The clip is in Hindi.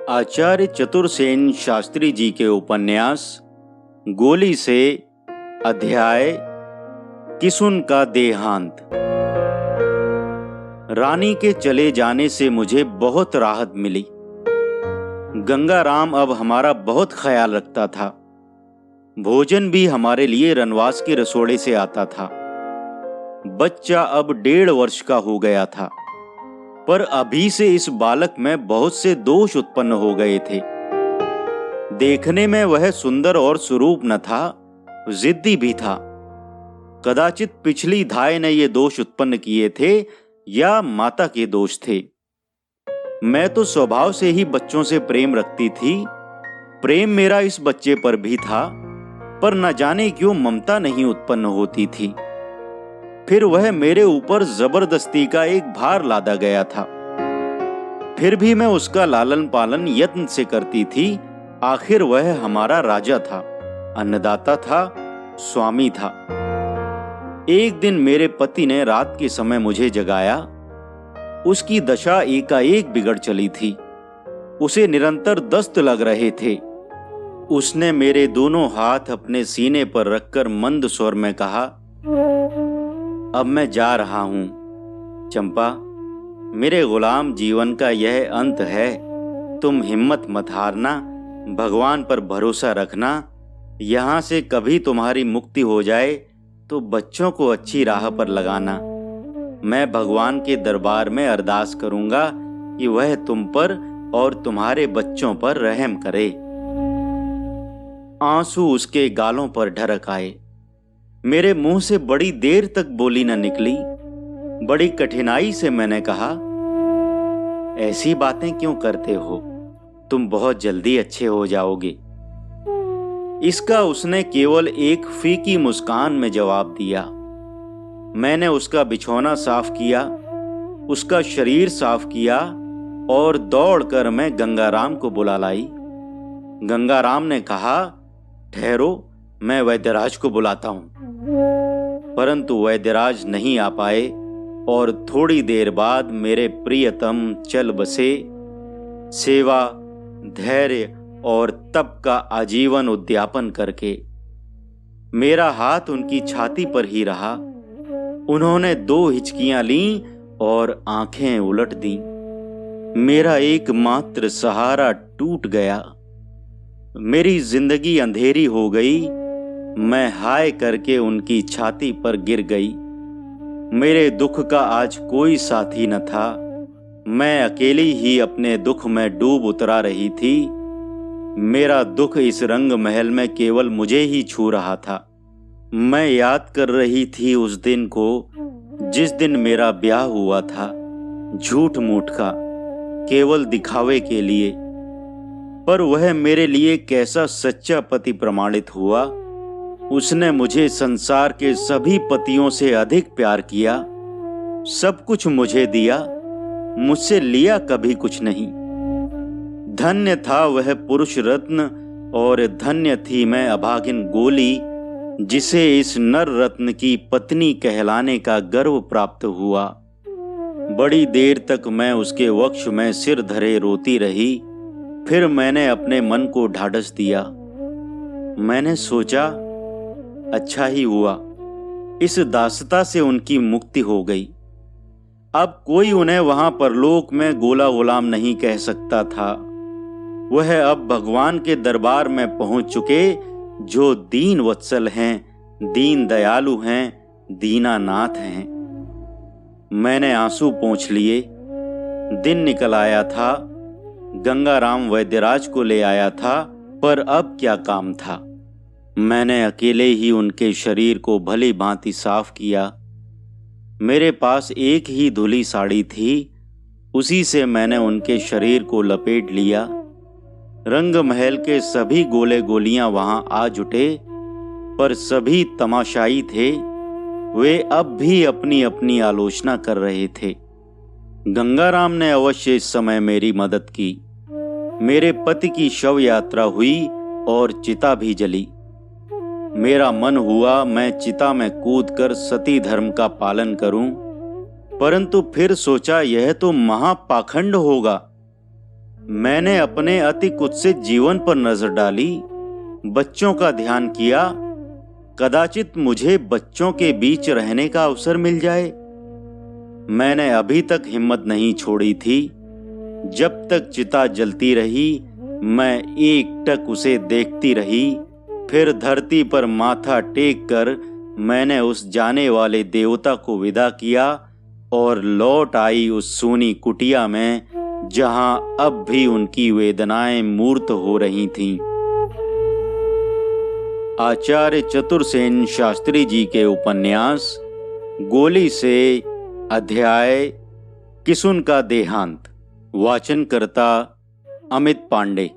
आचार्य चतुरसेन शास्त्री जी के उपन्यास गोली से अध्याय किसुन का देहांत। रानी के चले जाने से मुझे बहुत राहत मिली। गंगाराम अब हमारा बहुत ख्याल रखता था। भोजन भी हमारे लिए रनवास के रसोड़े से आता था। बच्चा अब 1.5 वर्ष का हो गया था, पर अभी से इस बालक में बहुत से दोष उत्पन्न हो गए थे। देखने में वह सुंदर और सुरूप न था, जिद्दी भी था। कदाचित पिछली धाय ने ये दोष उत्पन्न किए थे या माता के दोष थे। मैं तो स्वभाव से ही बच्चों से प्रेम रखती थी। प्रेम मेरा इस बच्चे पर भी था, पर न जाने क्यों ममता नहीं उत्पन्न होती थी। फिर वह मेरे ऊपर जबरदस्ती का एक भार लादा गया था। फिर भी मैं उसका लालन पालन यत्न से करती थी। आखिर वह हमारा राजा था, अन्नदाता था, स्वामी था। एक दिन मेरे पति ने रात के समय मुझे जगाया। उसकी दशा एकाएक बिगड़ चली थी। उसे निरंतर दस्त लग रहे थे। उसने मेरे दोनों हाथ अपने सीने पर रखकर मंद स्वर में कहा, अब मैं जा रहा हूं। चंपा, मेरे गुलाम जीवन का यह अंत है। तुम हिम्मत मत हारना, भगवान पर भरोसा रखना। यहां से कभी तुम्हारी मुक्ति हो जाए तो बच्चों को अच्छी राह पर लगाना। मैं भगवान के दरबार में अरदास करूंगा कि वह तुम पर और तुम्हारे बच्चों पर रहम करे। आंसू उसके गालों पर ढरक आए। मेरे मुंह से बड़ी देर तक बोली न निकली। बड़ी कठिनाई से मैंने कहा, ऐसी बातें क्यों करते हो? तुम बहुत जल्दी अच्छे हो जाओगे। इसका उसने केवल एक फीकी मुस्कान में जवाब दिया। मैंने उसका बिछौना साफ किया, उसका शरीर साफ किया और दौड़कर मैं गंगाराम को बुला लाई। गंगाराम ने कहा, ठहरो, मैं वैद्यराज को बुलाता हूं। परंतु वैद्यराज नहीं आ पाए और थोड़ी देर बाद मेरे प्रियतम चल बसे। सेवा, धैर्य और तप का आजीवन उद्यापन करके मेरा हाथ उनकी छाती पर ही रहा। उन्होंने 2 हिचकियां लीं और आंखें उलट दी। मेरा एकमात्र सहारा टूट गया। मेरी जिंदगी अंधेरी हो गई। मैं हाय करके उनकी छाती पर गिर गई। मेरे दुख का आज कोई साथी न था। मैं अकेली ही अपने दुख में डूब उतरा रही थी। मेरा दुख इस रंग महल में केवल मुझे ही छू रहा था। मैं याद कर रही थी उस दिन को जिस दिन मेरा ब्याह हुआ था, झूठ मूठ का, केवल दिखावे के लिए। पर वह मेरे लिए कैसा सच्चा पति प्रमाणित हुआ। उसने मुझे संसार के सभी पतियों से अधिक प्यार किया। सब कुछ मुझे दिया, मुझसे लिया कभी कुछ नहीं। धन्य था वह पुरुष रत्न और धन्य थी मैं अभागिन गोली, जिसे इस नर रत्न की पत्नी कहलाने का गर्व प्राप्त हुआ। बड़ी देर तक मैं उसके वक्ष में सिर धरे रोती रही। फिर मैंने अपने मन को ढाढ़स दिया। मैंने सोचा, अच्छा ही हुआ, इस दासता से उनकी मुक्ति हो गई। अब कोई उन्हें वहां परलोक में गोला गुलाम नहीं कह सकता था। वह अब भगवान के दरबार में पहुंच चुके, जो दीन वत्सल हैं, दीन दयालु हैं, दीनानाथ हैं। मैंने आंसू पोंछ लिए। दिन निकल आया था। गंगाराम वैद्यराज को ले आया था, पर अब क्या काम था। मैंने अकेले ही उनके शरीर को भली भांति साफ किया। मेरे पास एक ही धुली साड़ी थी, उसी से मैंने उनके शरीर को लपेट लिया। रंग महल के सभी गोले गोलियां वहां आ जुटे, पर सभी तमाशाई थे। वे अब भी अपनी अपनी आलोचना कर रहे थे। गंगाराम ने अवश्य इस समय मेरी मदद की। मेरे पति की शव यात्रा हुई और चिता भी जली। मेरा मन हुआ मैं चिता में कूदकर सती धर्म का पालन करूं, परंतु फिर सोचा यह तो महापाखंड होगा। मैंने अपने अति कुत्सित जीवन पर नजर डाली, बच्चों का ध्यान किया। कदाचित मुझे बच्चों के बीच रहने का अवसर मिल जाए। मैंने अभी तक हिम्मत नहीं छोड़ी थी। जब तक चिता जलती रही, मैं एकटक उसे देखती रही। फिर धरती पर माथा टेक कर मैंने उस जाने वाले देवता को विदा किया और लौट आई उस सूनी कुटिया में, जहां अब भी उनकी वेदनाएं मूर्त हो रही थीं। आचार्य चतुरसेन शास्त्री जी के उपन्यास गोली से अध्याय किसुन का देहांत। वाचन करता अमित पांडे।